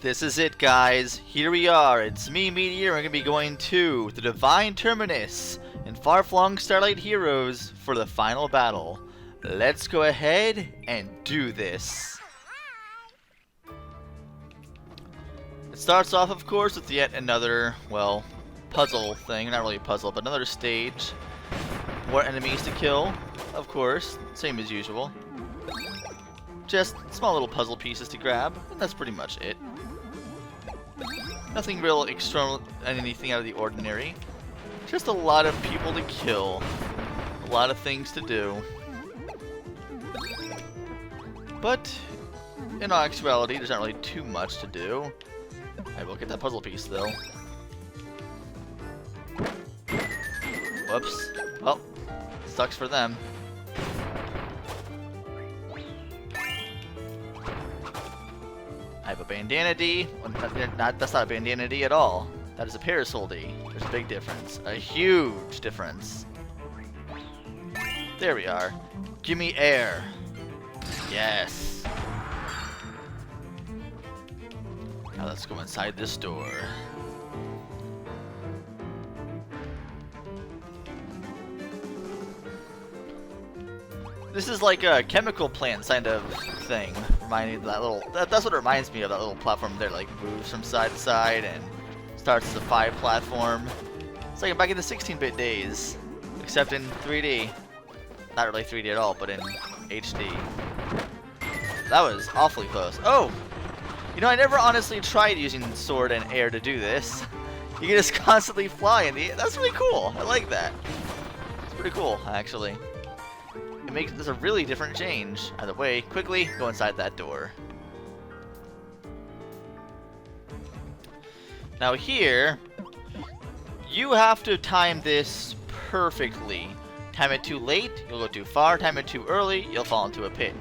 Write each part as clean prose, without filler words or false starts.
This is it, guys. Here we are. It's me, Meteor. We're going to be going to the Divine Terminus in Far-Flung Starlight Heroes for the final battle. Let's go ahead and do this. It starts off, of course, with yet another, well, puzzle thing. Not really a puzzle, but another stage. More enemies to kill, of course. Same as usual. Just small little puzzle pieces to grab, and that's pretty much it. Nothing real external, anything out of the ordinary. Just a lot of people to kill. A lot of things to do. But, in actuality, there's not really too much to do. I will get that puzzle piece, though. Whoops. Well, sucks for them. I have a bandana D. Well, that's not a bandana D at all. That is a parasol D. There's a big difference. A huge difference. There we are. Give me air. Yes. Now let's go inside this door. This is like a chemical plant kind of thing. Reminding that little. That's what it reminds me of. That little platform there, like moves from side to side and starts as a 5 platform. It's like back in the 16-bit days, except in 3D. Not really 3D at all, but in HD. That was awfully close. Oh, you know, I never honestly tried using sword and air to do this. You can just constantly fly in the air. That's really cool. I like that. It's pretty cool, actually. It makes this a really different change. Either way, quickly go inside that door. Now here, you have to time this perfectly. Time it too late, you'll go too far. Time it too early, you'll fall into a pit.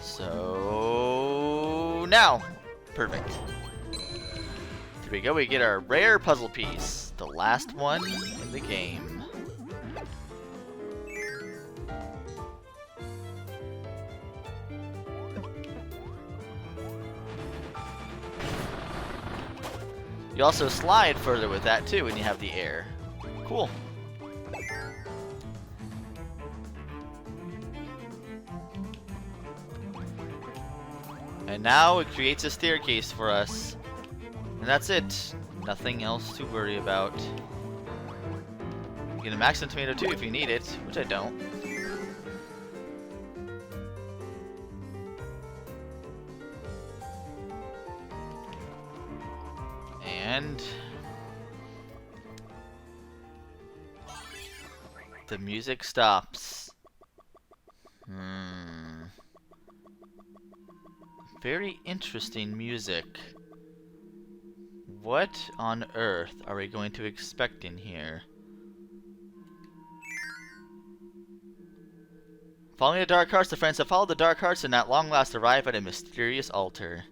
So now, perfect. Here we go. We get our rare puzzle piece, the last one in the game. You also slide further with that too when you have the air. Cool. And now it creates a staircase for us. And that's it. Nothing else to worry about. You get a max tomato too if you need it, which I don't. And the music stops. Very interesting music. What on earth are we going to expect in here? Following the dark hearts, the friends have followed the dark hearts and at long last arrive at a mysterious altar.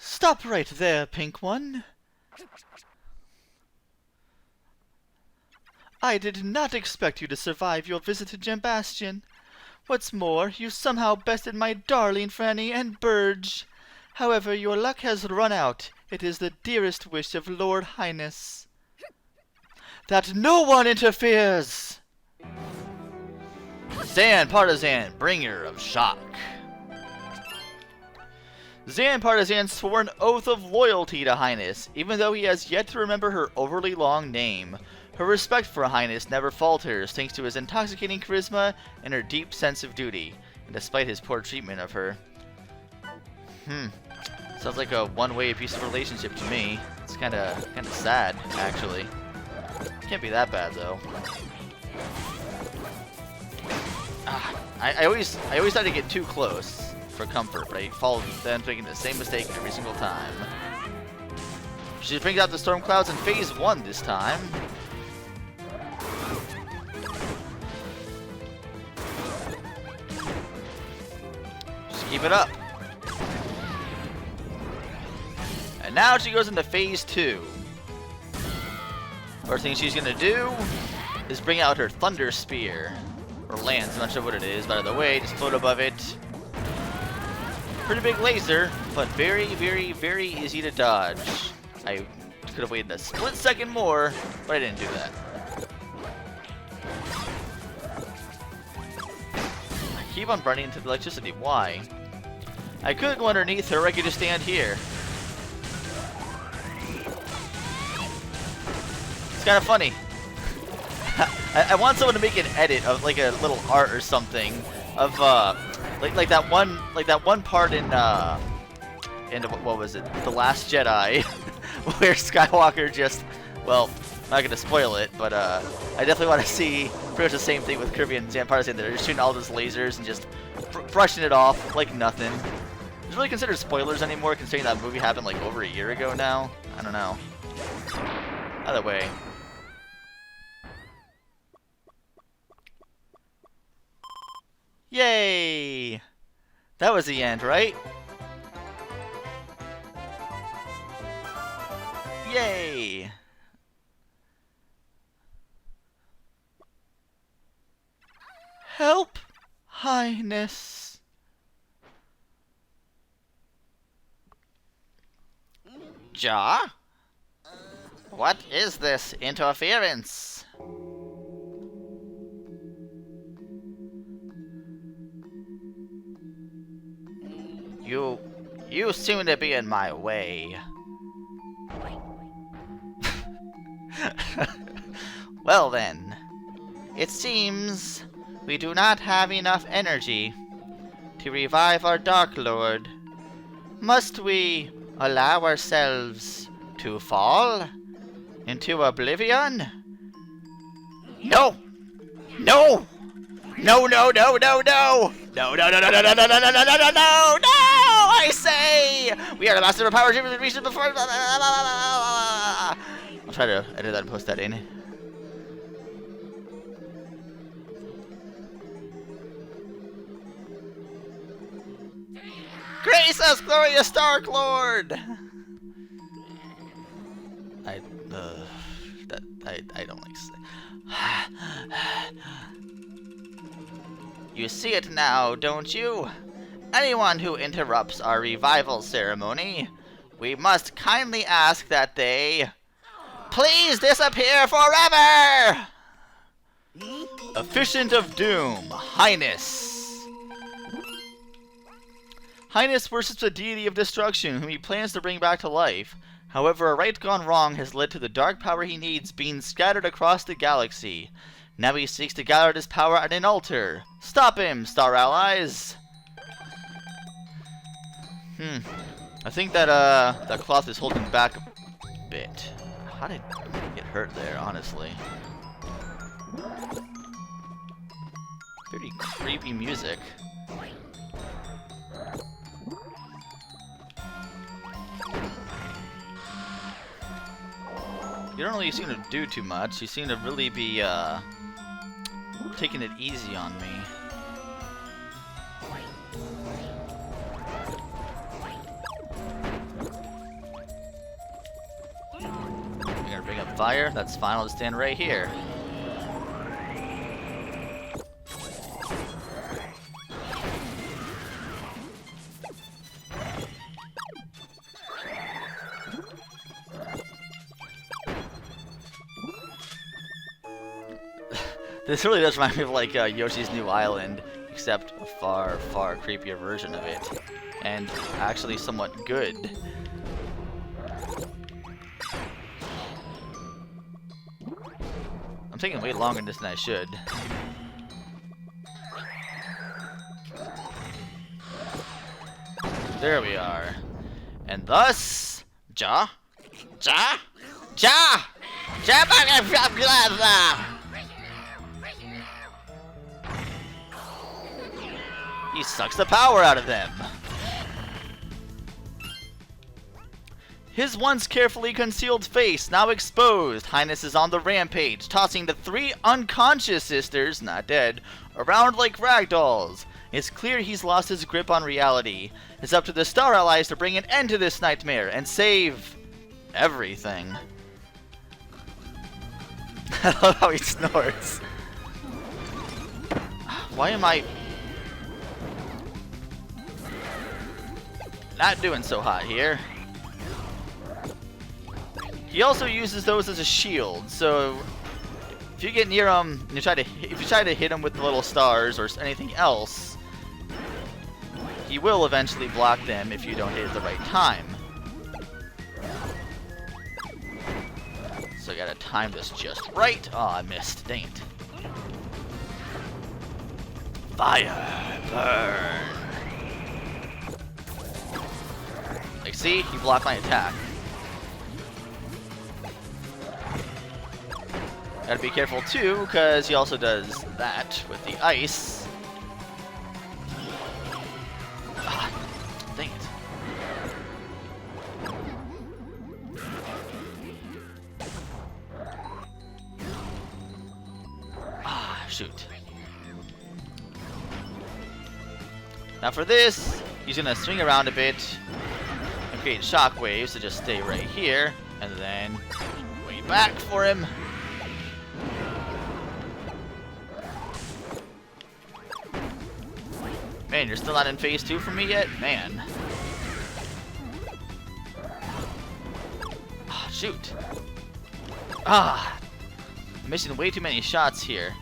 Stop right there, Pink One. I did not expect you to survive your visit to Gembastion. What's more, you somehow bested my darling Franny and Burge. However, your luck has run out. It is the dearest wish of Lord Hyness that no one interferes. Zan Partisan, bringer of shock. Zan Partisan swore an oath of loyalty to Hyness, even though he has yet to remember her overly long name. Her respect for Hyness never falters, thanks to his intoxicating charisma and her deep sense of duty, and despite his poor treatment of her. Sounds like a one-way abusive relationship to me. It's kinda sad, actually. Can't be that bad, though. I always try to get too close for comfort, but I fall then making the same mistake every single time. She brings out the storm clouds in phase 1 this time. Just keep it up. And now she goes into phase 2. First thing she's gonna do is bring out her Thunder Spear. Or Lance, I'm not sure what it is, but out of the way, just float above it. Pretty big laser, but very, very, very easy to dodge. I could have waited a split second more, but I didn't do that. I keep on running into the electricity, why? I could go underneath her, or I could just stand here. It's kind of funny. I want someone to make an edit of like a little art or something of like that one part in what was it? The Last Jedi, where Skywalker just, well, I'm not gonna spoil it, but I definitely want to see pretty much the same thing with Kirby and Zampar's in there. They're just shooting all those lasers and just brushing it off like nothing. Is it really considered spoilers anymore, considering that movie happened like over a year ago now? I don't know. Either way. Yay! That was the end, right? Yay! Help, Hyness. Ja? What is this interference? You seem to be in my way. Well then, it seems we do not have enough energy to revive our Dark Lord. Must we allow ourselves to fall into oblivion? No! No! No, no, no, no, no! No, no, no, no, no, no, no, no, no, no, no, no, no, no! I say! We are the master of power reached before. I'll try to edit that and post that in. Grace us, glorious Dark Lord! I don't like to say. You see it now, don't you? Anyone who interrupts our revival ceremony, we must kindly ask that they please disappear forever! Efficient of Doom, Hyness. Hyness worships a deity of destruction whom he plans to bring back to life. However, a rite gone wrong has led to the dark power he needs being scattered across the galaxy. Now he seeks to gather this power at an altar. Stop him, Star Allies! I think that that cloth is holding back a bit. How did I get hurt there, honestly? Pretty creepy music. You don't really seem to do too much. You seem to really be taking it easy on me. You're gonna bring up fire? That's fine, I'll just stand right here. This really does remind me of like Yoshi's New Island, except a far, far creepier version of it. And actually somewhat good. I'm taking way longer than I should. There we are. And thus, Ja? He sucks the power out of them. His once carefully concealed face now exposed, Hyness is on the rampage, tossing the 3 unconscious sisters, not dead, around like ragdolls. It's clear he's lost his grip on reality. It's up to the Star Allies to bring an end to this nightmare and save everything. I love how he snorts. Why am I not doing so hot here? He also uses those as a shield, so if you get near him and if you try to hit him with the little stars or anything else, he will eventually block them if you don't hit it at the right time. So I gotta time this just right. Oh, I missed. Dang it. Fire! Burn! Like, see? He blocked my attack. Gotta be careful too, because he also does that with the ice. Ah, dang it. Ah, shoot. Now for this, he's gonna swing around a bit and create shockwaves to just stay right here, and then way back for him. Man, you're still not in phase 2 for me yet? Man. Ah, shoot. Ah, I'm missing way too many shots here.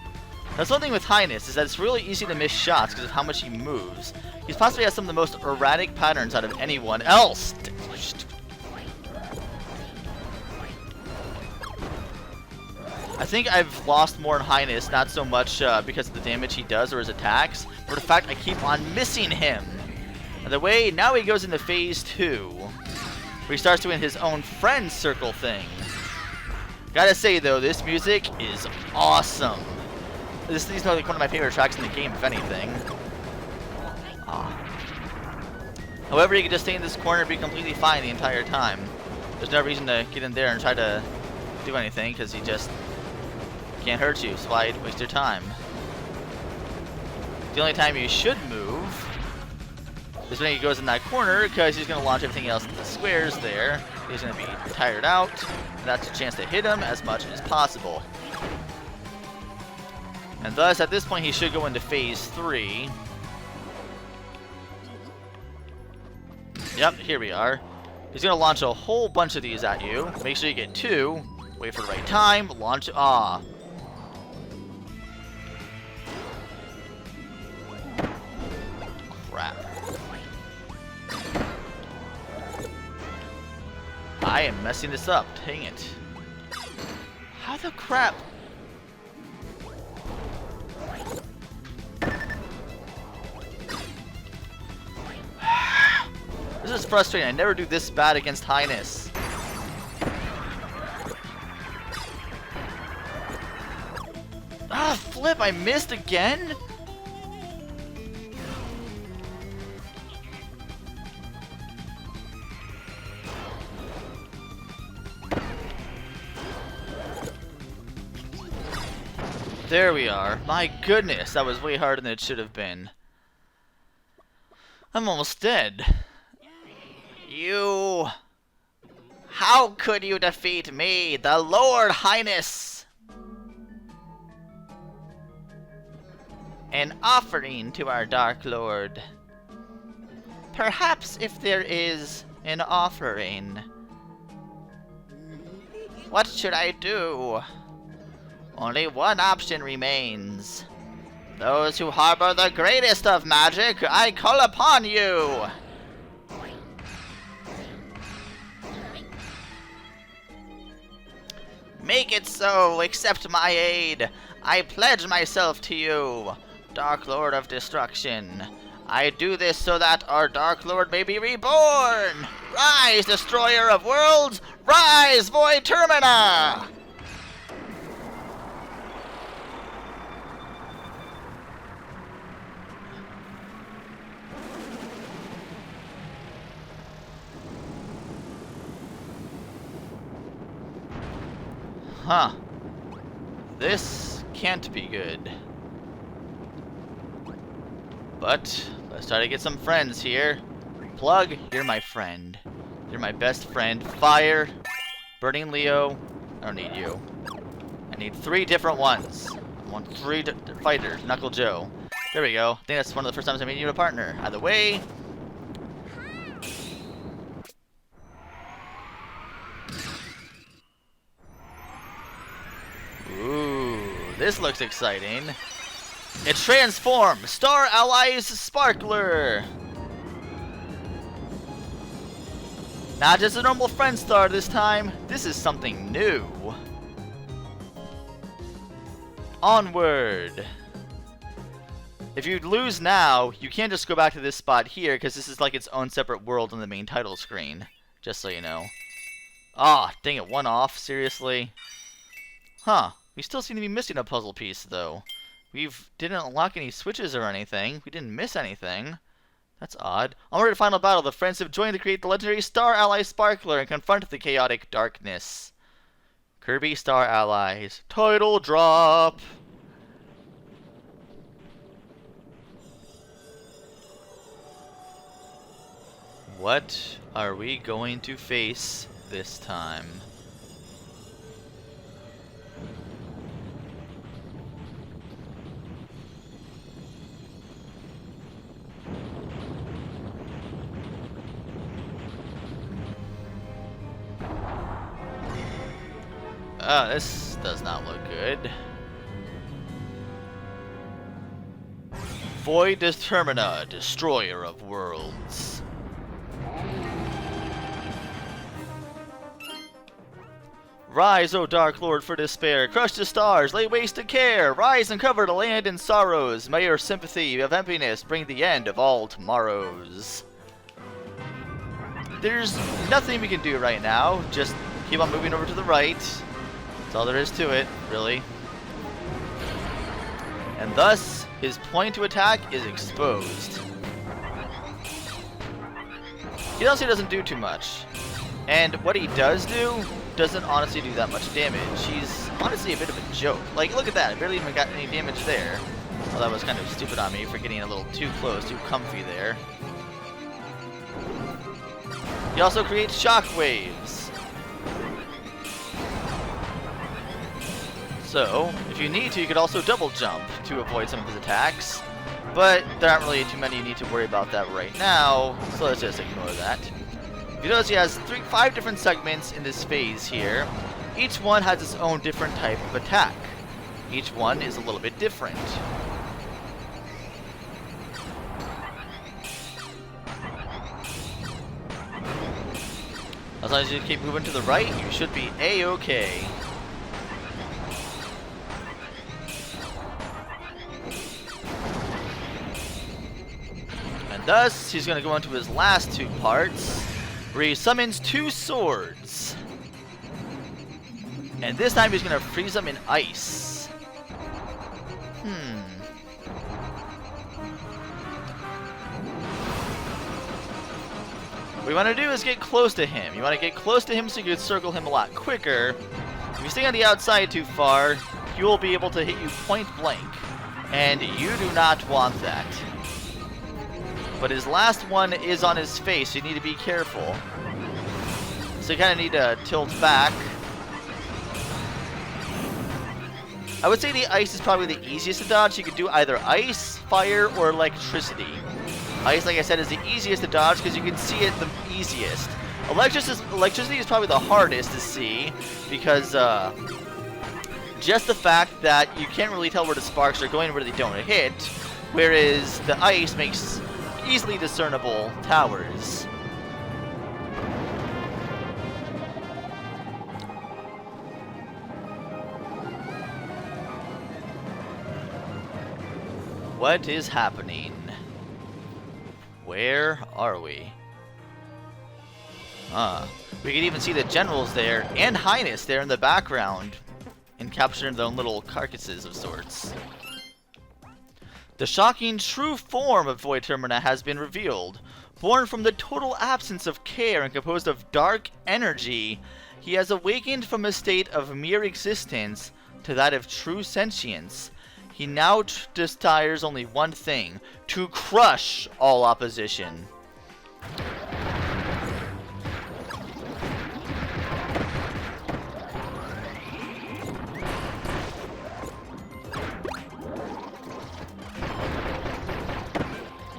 That's one thing with Hyness, is that it's really easy to miss shots because of how much he moves. He possibly has some of the most erratic patterns out of anyone else. I think I've lost more in Hyness, not so much because of the damage he does or his attacks, but the fact I keep on missing him. By the way, now he goes into phase 2, where he starts doing his own friend circle thing. Gotta say though, this music is awesome. This is like one of my favorite tracks in the game, if anything. However, you can just stay in this corner and be completely fine the entire time. There's no reason to get in there and try to do anything, because he just can't hurt you, so why waste your time? The only time you should move is when he goes in that corner, because he's going to launch everything else into the squares there. He's going to be tired out, and that's a chance to hit him as much as possible. And thus, at this point, he should go into phase 3. Yep, here we are. He's going to launch a whole bunch of these at you. Make sure you get 2. Wait for the right time. Launch. Ah. Crap. I am messing this up. Dang it. How the crap? This is frustrating. I never do this bad against Hyness. Ah, flip! I missed again? There we are. My goodness, that was way harder than it should have been. I'm almost dead. You... How could you defeat me, the Lord Hyness? An offering to our Dark Lord. Perhaps if there is an offering. What should I do? Only one option remains. Those who harbor the greatest of magic, I call upon you! Make it so, accept my aid. I pledge myself to you, Dark Lord of Destruction. I do this so that our Dark Lord may be reborn! Rise, Destroyer of Worlds! Rise, Void Termina! Huh. This can't be good. But let's try to get some friends here. Plug, you're my friend. You're my best friend. Fire, Burning Leo. I don't need you. I need 3 different ones. I want 3 fighters. Knuckle Joe. There we go. I think that's one of the first times I made you a partner. Either way. Ooh, this looks exciting. It transforms! Star Allies Sparkler! Not just a normal friend star this time, this is something new. Onward! If you lose now, you can't just go back to this spot here, because this is like its own separate world on the main title screen. Just so you know. Ah, dang it, 1 off? Seriously? Huh. We still seem to be missing a puzzle piece, though. We didn't unlock any switches or anything. We didn't miss anything. That's odd. Onward to final battle. The friends have joined to create the legendary Star Ally Sparkler and confront the chaotic darkness. Kirby Star Allies. Title drop! What are we going to face this time? This does not look good. Void is Termina, destroyer of worlds. Rise, O Dark Lord, for despair. Crush the stars, lay waste to care. Rise and cover the land in sorrows. May your sympathy of emptiness bring the end of all tomorrows. There's nothing we can do right now. Just keep on moving over to the right. That's all there is to it, really. And thus, his point to attack is exposed. He honestly doesn't do too much. And what he does do doesn't honestly do that much damage. He's honestly a bit of a joke. Like, look at that. I barely even got any damage there. Well, that was kind of stupid on me for getting a little too close, too comfy there. He also creates shockwaves. So, if you need to, you could also double jump to avoid some of his attacks. But there aren't really too many you need to worry about that right now, so let's just ignore that. You notice he has 5 different segments in this phase here. Each one has its own different type of attack. Each one is a little bit different. As long as you keep moving to the right, you should be A-okay. And thus, he's going to go into his last 2 parts, where he summons 2 swords. And this time he's going to freeze them in ice. What you want to do is get close to him. You want to get close to him so you can circle him a lot quicker. If you stay on the outside too far, he will be able to hit you point blank. And you do not want that. But his last one is on his face, so you need to be careful. So you kind of need to tilt back. I would say the ice is probably the easiest to dodge. You can do either ice, fire, or electricity. Ice, like I said, is the easiest to dodge because you can see it the easiest. Electricity is probably the hardest to see because just the fact that you can't really tell where the sparks are going and where they don't hit, whereas the ice makes easily discernible towers. What is happening? Where are we? We can even see the generals there and Hyness there in the background, encaptured in their own little carcasses of sorts. The shocking true form of Void Termina has been revealed. Born from the total absence of care and composed of dark energy, he has awakened from a state of mere existence to that of true sentience. He now desires only one thing: to crush all opposition.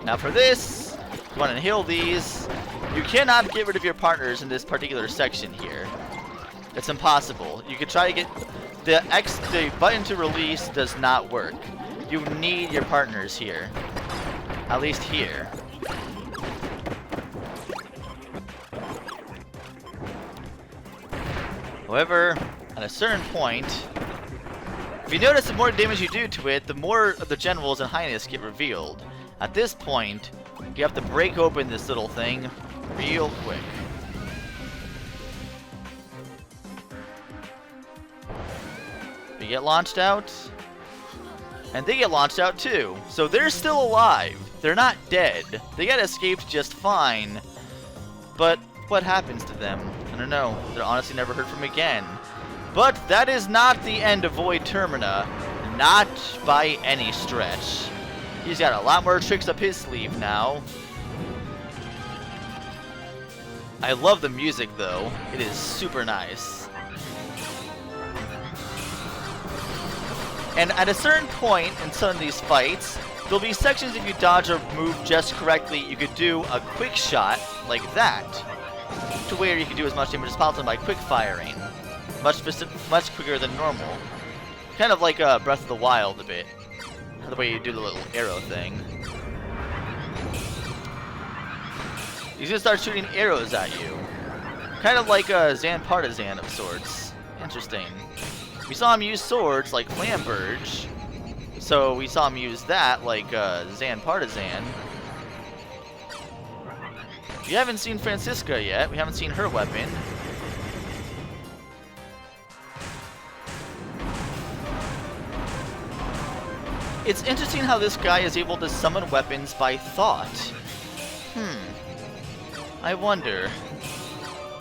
Now for this, you want to heal these. You cannot get rid of your partners in this particular section here. It's impossible. You could try to get the button to release does not work. You need your partners here. At least here. However, at a certain point, if you notice the more damage you do to it, the more of the generals and Hyness get revealed. At this point, you have to break open this little thing real quick. We get launched out, and they get launched out too. So they're still alive. They're not dead. They got escaped just fine. But what happens to them? I don't know. They're honestly never heard from again. But that is not the end of Void Termina. Not by any stretch. He's got a lot more tricks up his sleeve now. I love the music though. It is super nice. And at a certain point in some of these fights, there'll be sections if you dodge or move just correctly, you could do a quick shot like that. To where you can do as much damage as possible by quick firing. Much quicker than normal. Kind of like Breath of the Wild a bit. The way you do the little arrow thing. He's gonna start shooting arrows at you. Kind of like a Zan Partisan of sorts. Interesting. We saw him use swords like Flamberge. So we saw him use that like Zan Partisan. We haven't seen Francisca yet. We haven't seen her weapon. It's interesting how this guy is able to summon weapons by thought. I wonder.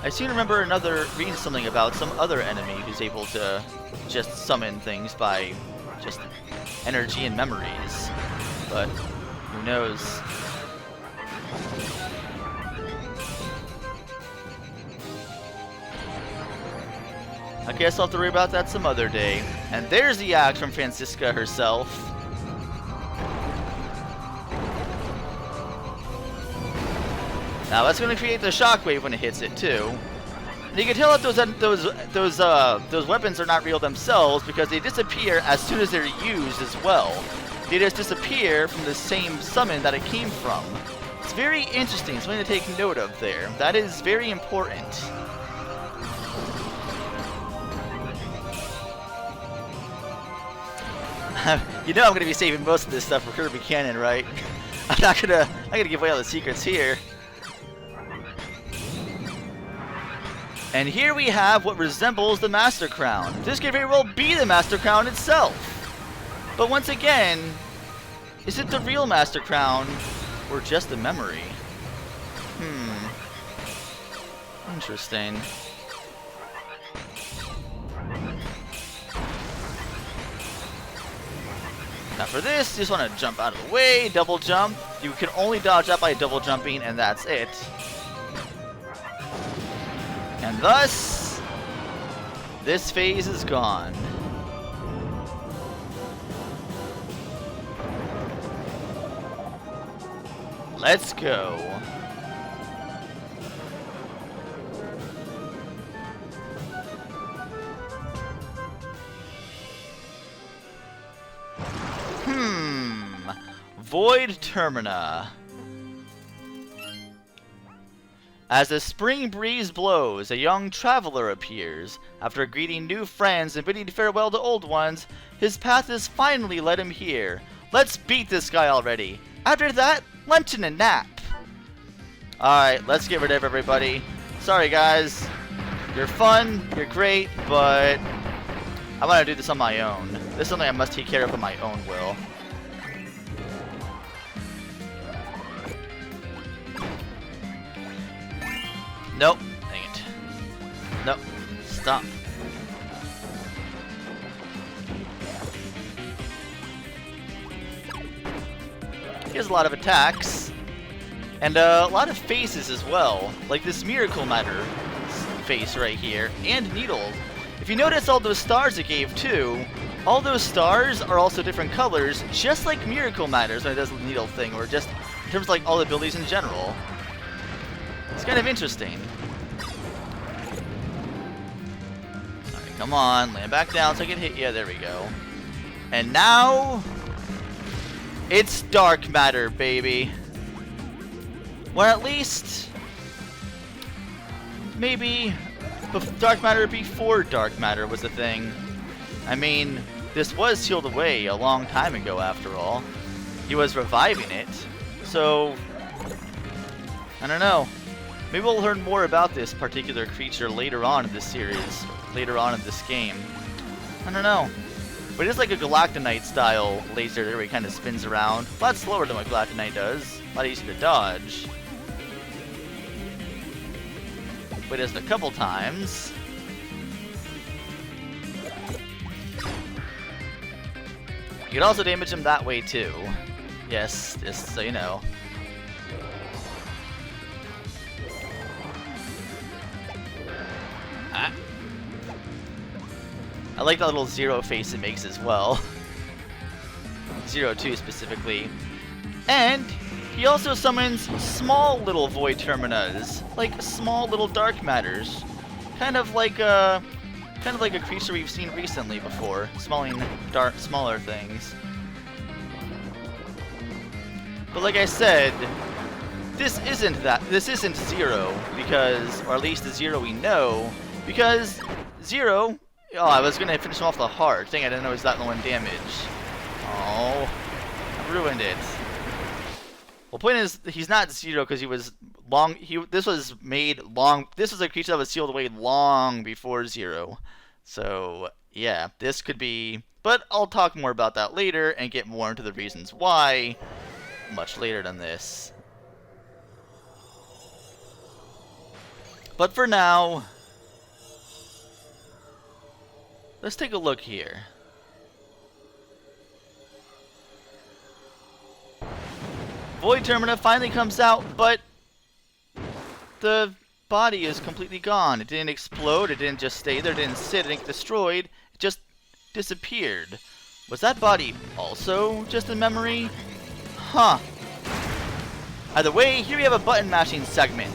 I seem to remember reading something about some other enemy who's able to just summon things by just energy and memories. But who knows? I guess I'll have to worry about that some other day. And there's the axe from Francisca herself. Now that's going to create the shockwave when it hits it too. And you can tell that those weapons are not real themselves because they disappear as soon as they're used as well. They just disappear from the same summon that it came from. It's very interesting, something to take note of there. That is very important. You know I'm going to be saving most of this stuff for Kirby Cannon, right? I'm not gonna give away all the secrets here. And here we have what resembles the Master Crown. This could very well be the Master Crown itself. But once again, is it the real Master Crown or just a memory? Interesting. Now for this, you just want to jump out of the way, double jump. You can only dodge up by double jumping, and that's it. And thus, this phase is gone. Let's go. Void Termina. As the spring breeze blows, a young traveler appears. After greeting new friends and bidding farewell to old ones, his path has finally led him here. Let's beat this guy already. After that, luncheon and nap. Alright, let's get rid of everybody. Sorry guys. You're fun, you're great, but I want to do this on my own. This is something I must take care of on my own will. Nope. Dang it. Nope. Stop. He has a lot of attacks. And a lot of faces as well. Like this Miracle Matter face right here. And Needle. If you notice all those stars it gave too, all those stars are also different colors, just like Miracle Matters when it does the Needle thing, or just in terms of like all the abilities in general. It's kind of interesting. Alright, come on, land back down so I can hit you. There we go. And now it's Dark Matter, baby. Well, at least maybe Dark Matter before Dark Matter was a thing. I mean, this was sealed away a long time ago after all. He was reviving it. So, I don't know. Maybe we'll learn more about this particular creature later on in this series. Later on in this game. I don't know. But it is like a Galactonite style laser there where he kind of spins around. A lot slower than what Galactonite does. A lot easier to dodge. But it does it a couple times. You can also damage him that way too. Yes, just so you know. Ah. I like that little zero face it makes as well. 02 specifically. And he also summons small little void terminas, like small little dark matters, kind of like a creature we've seen recently before, smaller things. But like I said, this isn't Zero because, or at least the Zero we know, because Zero. Oh, I was gonna finish him off the heart. Dang, I didn't know it was that one damage. Oh, I ruined it. Well, point is, he's not Zero because he was long. This was made long. This was a creature that was sealed away long before Zero. So yeah, this could be. But I'll talk more about that later and get more into the reasons why much later than this. But for now, let's take a look here. Void Termina finally comes out, but the body is completely gone. It didn't explode, it didn't just stay there, it didn't sit, it didn't get destroyed, it just disappeared. Was that body also just a memory? Huh. Either way, here we have a button mashing segment.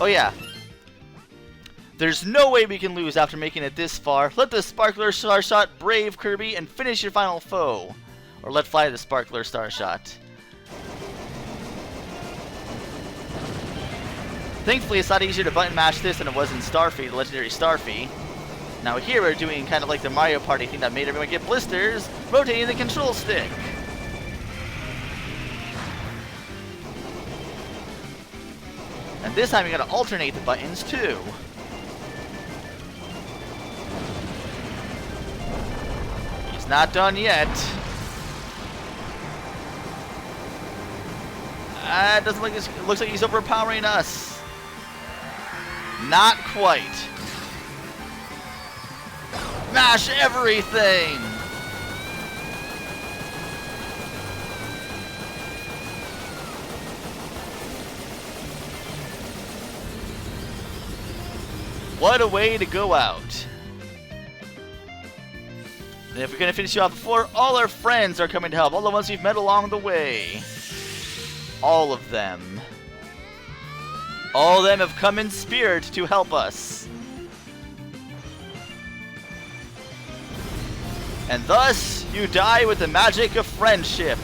Oh yeah. There's no way we can lose after making it this far. Let the Sparkler Star Shot brave Kirby and finish your final foe. Or let fly the Sparkler Star Shot. Thankfully, it's a lot easier to button mash this than it was in Starfy, the legendary Starfy. Now here we're doing kind of like the Mario Party thing that made everyone get blisters, rotating the control stick. And this time you gotta alternate the buttons too. He's not done yet. Doesn't look. It looks like he's overpowering us. Not quite. Mash everything! What a way to go out. And if we're going to finish you off before, all our friends are coming to help. All the ones we've met along the way. All of them. All of them have come in spirit to help us. And thus, you die with the magic of friendship.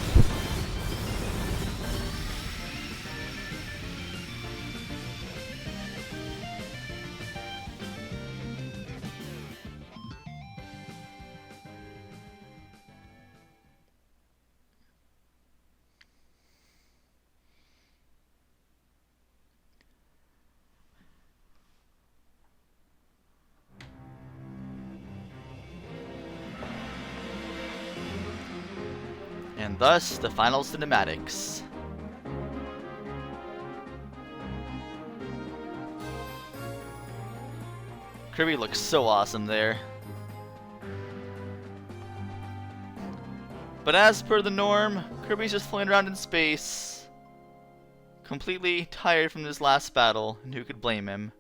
And thus, the final cinematics. Kirby looks so awesome there. But as per the norm, Kirby's just floating around in space, completely tired from this last battle, and who could blame him?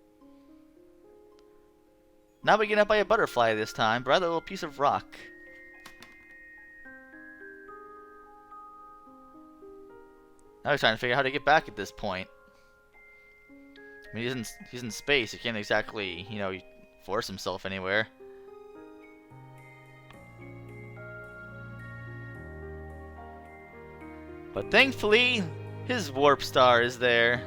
Not waking up by a butterfly this time, but rather a little piece of rock. Now he's trying to figure out how to get back at this point. I mean, he's in space. He can't exactly, you know, force himself anywhere. But thankfully, his warp star is there.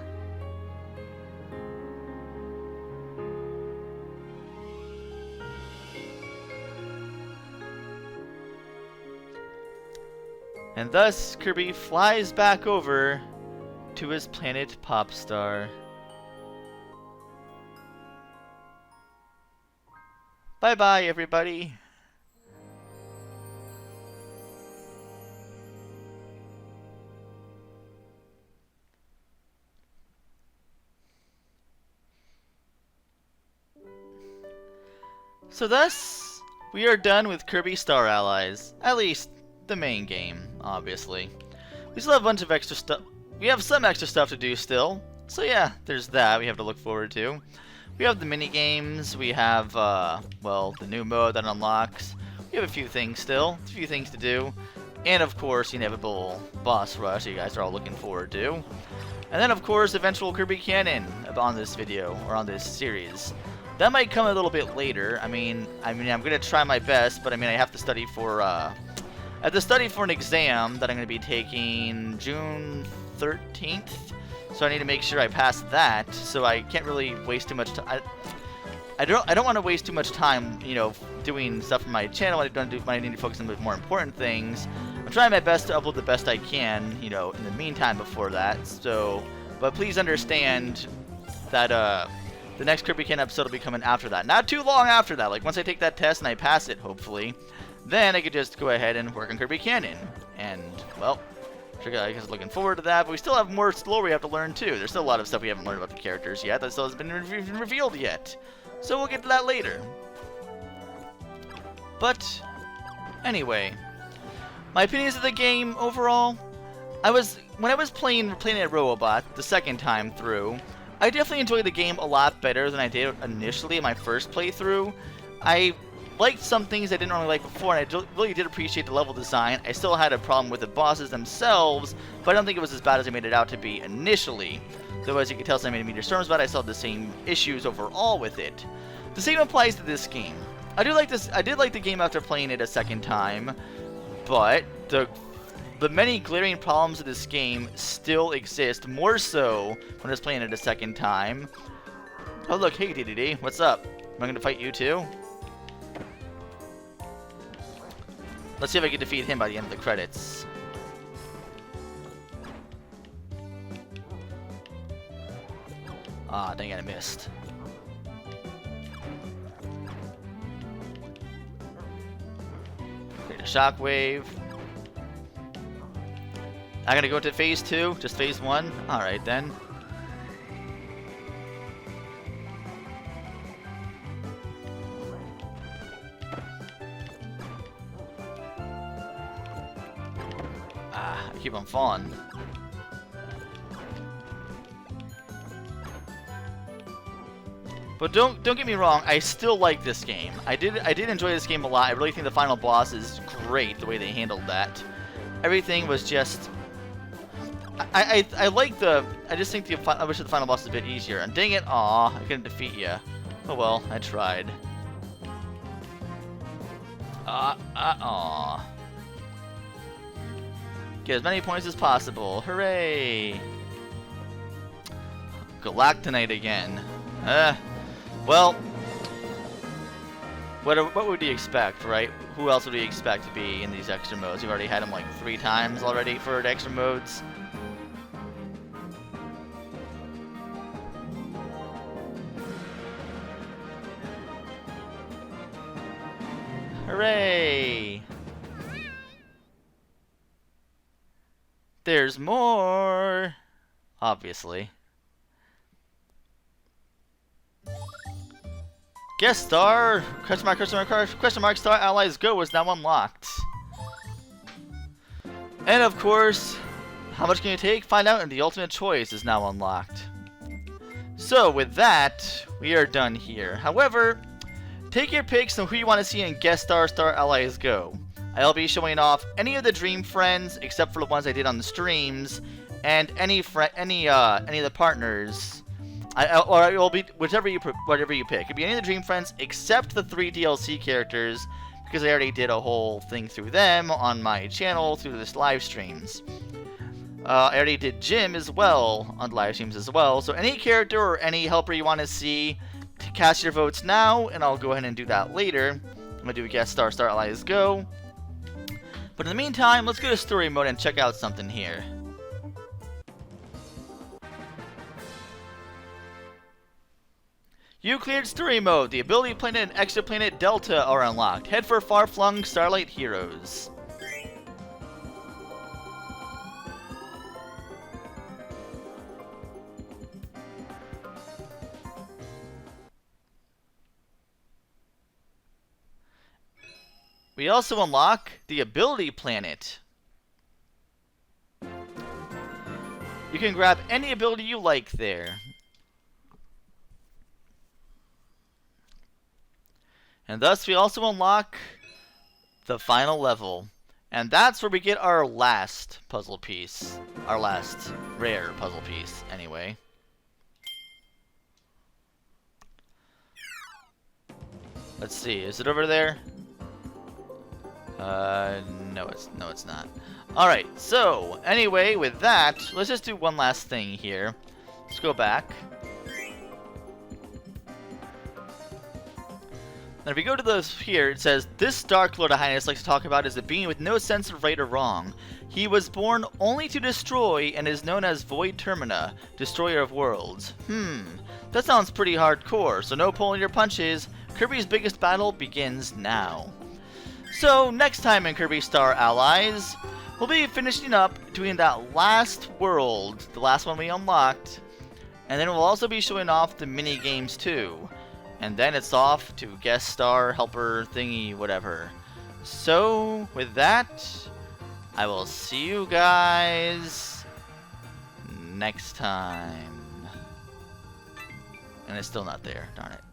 And thus, Kirby flies back over to his planet Popstar. Bye-bye, everybody. So thus, we are done with Kirby Star Allies. At least, the main game, obviously. We still have a bunch of extra stuff. We have some extra stuff to do still. So yeah, there's that we have to look forward to. We have the mini games. We have, well, the new mode that unlocks. We have a few things still. A few things to do. And of course, the inevitable boss rush you guys are all looking forward to. And then of course, eventual Kirby Canon on this video, or on this series. That might come a little bit later. I mean, I'm gonna try my best, but I mean, I have to study for, I have to study for an exam that I'm gonna be taking June 13th. So I need to make sure I pass that. So I can't really waste too much time. I don't want to waste too much time, you know, doing stuff for my channel. I need to focus on the more important things. I'm trying my best to upload the best I can, you know, in the meantime before that. So, but please understand that the next Kirby Can episode will be coming after that. Not too long after that. Like once I take that test and I pass it, hopefully, then I could just go ahead and work on Kirby Canon. And well, I guess looking forward to that. But we still have more lore we have to learn too. There's still a lot of stuff we haven't learned about the characters yet that still hasn't been revealed yet. So we'll get to that later. But anyway, my opinions of the game overall. When I was playing at Robobot the second time through, I definitely enjoyed the game a lot better than I did initially in my first playthrough. I liked some things I didn't really like before, and I really did appreciate the level design. I still had a problem with the bosses themselves, but I don't think it was as bad as I made it out to be initially. Though as you can tell, since I made Meteorz, but I still had the same issues overall with it. The same applies to this game. I did like the game after playing it a second time, but the many glaring problems of this game still exist, more so when I was playing it a second time. Oh look, hey DDD, what's up? Am I gonna fight you too? Let's see if I can defeat him by the end of the credits. Ah, dang it, I missed. Create a shockwave. I'm gonna go to phase 2, just phase 1? Alright then. Ah, I keep on falling. But don't get me wrong, I still like this game. I did enjoy this game a lot. I really think the final boss is great, the way they handled that. Everything was just I like the. I just think I wish the final boss was a bit easier. And dang it, aw, I couldn't defeat you. Oh well, I tried. Aw. Get as many points as possible. Hooray! Galactonite again. Well, what would you expect, right? Who else would we expect to be in these extra modes? We've already had them like 3 times already for the extra modes. Hooray! There's more! Obviously. Guest star! Question mark, star allies go is now unlocked. And of course, how much can you take? Find out, and the ultimate choice is now unlocked. So with that, we are done here. However, take your picks on who you want to see in Guest Star Allies Go. I'll be showing off any of the Dream Friends, except for the ones I did on the streams, and any of the partners. Or it will be whatever you pick. It'll be any of the Dream Friends except the 3 DLC characters, because I already did a whole thing through them on my channel through this live streams. I already did Jim as well on live streams as well. So any character or any helper you want to see, cast your votes now, and I'll go ahead and do that later. I'm gonna do a Guest Star Allies Go. But in the meantime, let's go to story mode and check out something here. You cleared story mode. The ability planet and exoplanet Delta are unlocked. Head for far-flung Starlight Heroes. We also unlock the ability planet. You can grab any ability you like there. And thus we also unlock the final level. And that's where we get our last puzzle piece. Our last rare puzzle piece, anyway. Let's see, is it over there? No, it's not. Alright, so, anyway, with that, let's just do one last thing here. Let's go back. And if we go to those here, it says, this Dark Lord of Hyness likes to talk about is a being with no sense of right or wrong. He was born only to destroy and is known as Void Termina, Destroyer of Worlds. That sounds pretty hardcore, so no pulling your punches. Kirby's biggest battle begins now. So, next time in Kirby Star Allies, we'll be finishing up doing that last world, the last one we unlocked, and then we'll also be showing off the mini games too. And then it's off to guest star, helper, thingy, whatever. So, with that, I will see you guys next time. And it's still not there, darn it.